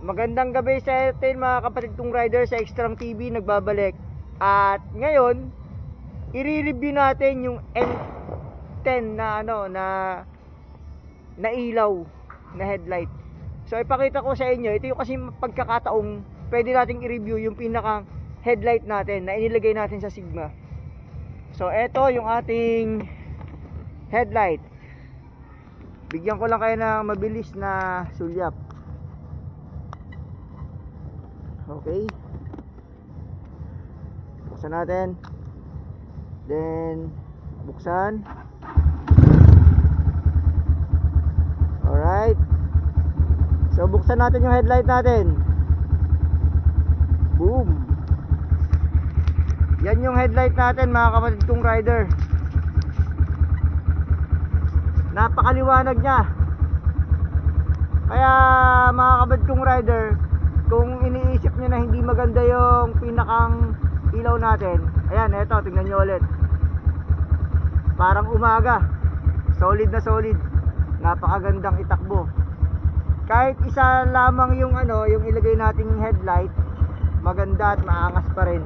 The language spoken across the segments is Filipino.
Magandang gabi sa atin mga kapatid kong rider sa Extrang TV, nagbabalik. At ngayon, i-review natin yung M10 na na ilaw na headlight. So ipakita ko sa inyo, ito yung kasi pagkakataong pwede nating i-review yung pinakang headlight natin na inilagay natin sa Sigma. So ito yung ating headlight. Bigyan ko lang kayo ng mabilis na sulyap. Okay, buksan natin, then buksan. Alright, so buksan natin yung headlight natin. Boom. Yan yung headlight natin mga kapatid kong rider. Napakaliwanag niya. Kaya mga kapatid kong rider, kung iniisip nyo na hindi maganda yung pinakang ilaw natin, ayan, eto, tingnan nyo ulit. Parang umaga, solid na solid, napakagandang itakbo. Kahit isa lamang yung yung ilagay nating headlight, maganda at maangas pa rin.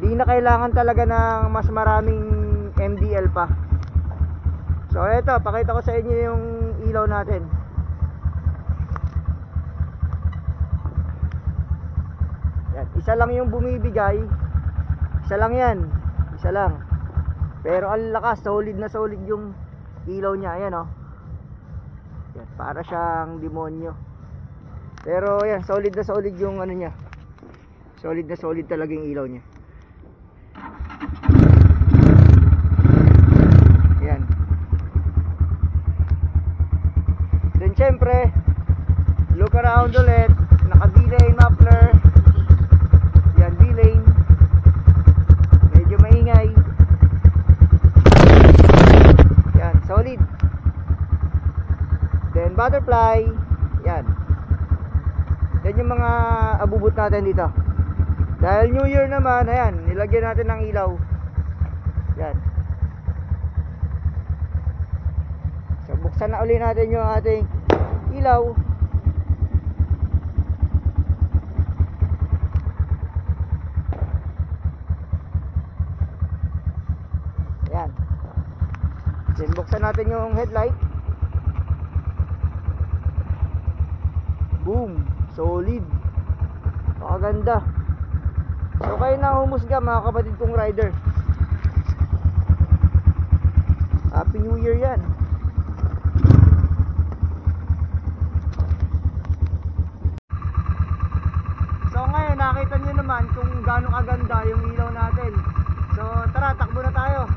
Di na kailangan talaga ng mas maraming MDL pa. So eto, pakita ko sa inyo yung ilaw natin. Isa lang yung bumibigay, isa lang yan, isa lang. Pero ang lakas, solid na solid yung ilaw niya. Ayan yan, para siyang demonyo. Pero yan, solid na solid yung niya. Solid na solid talaga yung ilaw niya. Yan. Then syempre, look around ulit. Naka-delay muffler. Yan, D-lane. Medyo maingay. Yan, solid. Then butterfly. Yan. Yan yung mga abubot natin dito. Dahil New Year naman, ayan, nilagyan natin ng ilaw. Yan. So buksan na uli natin yung ating ilaw. Then buksan natin yung headlight. Boom, solid. Pakaganda. So kayo na humusga mga kapatid kong rider. Happy New Year yan. So ngayon nakita nyo naman kung gaano kaganda yung ilaw natin. So tara, takbo na tayo.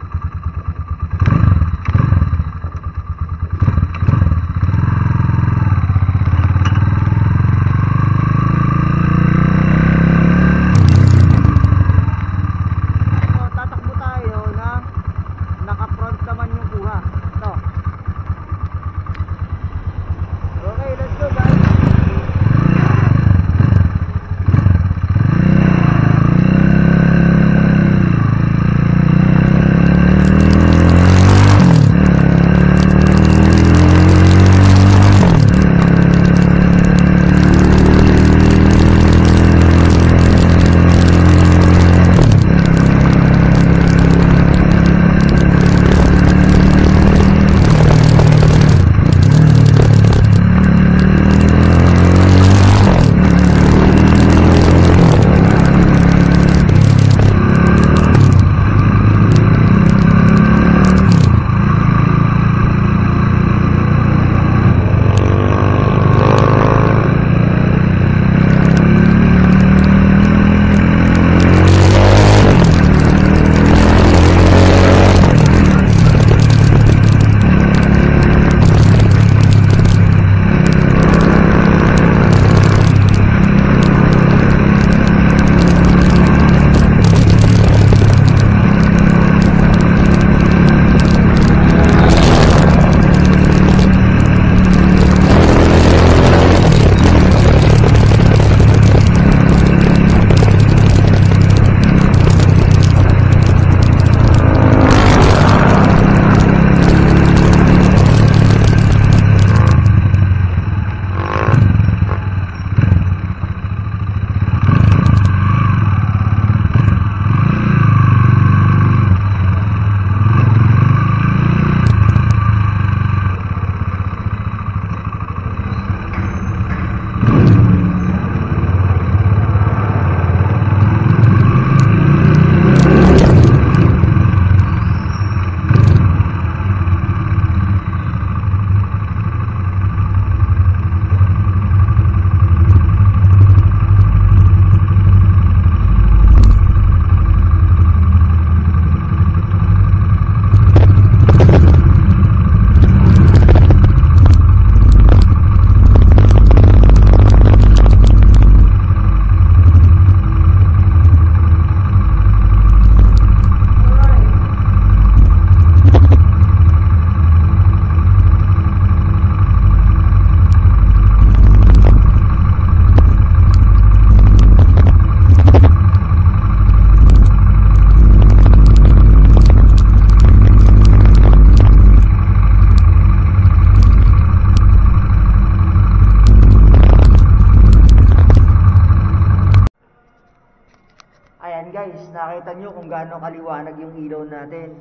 makita nyo kung gaano kaliwanag yung ilaw natin.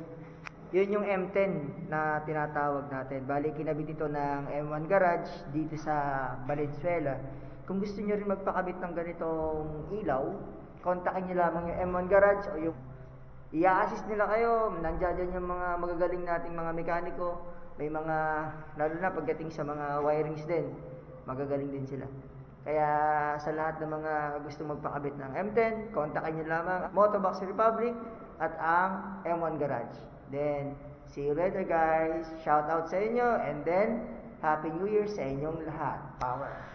Yun yung M10 na tinatawag natin. Bali, kinabit ito ng M1 Garage dito sa Valenzuela. Kung gusto nyo rin magpakabit ng ganitong ilaw, kontakin nyo lamang yung M1 Garage o yung i-assist nila kayo. Nandiyan dyan yung mga magagaling nating mga mekaniko. May mga, lalo na pagdating sa mga wirings din, magagaling din sila. Kaya sa lahat ng mga gusto magpakabit ng M10, kontakin nyo lamang Motobox Republic at ang M1 Garage. Then, see you later guys. Shout out sa inyo and then, Happy New Year sa inyong lahat. Power!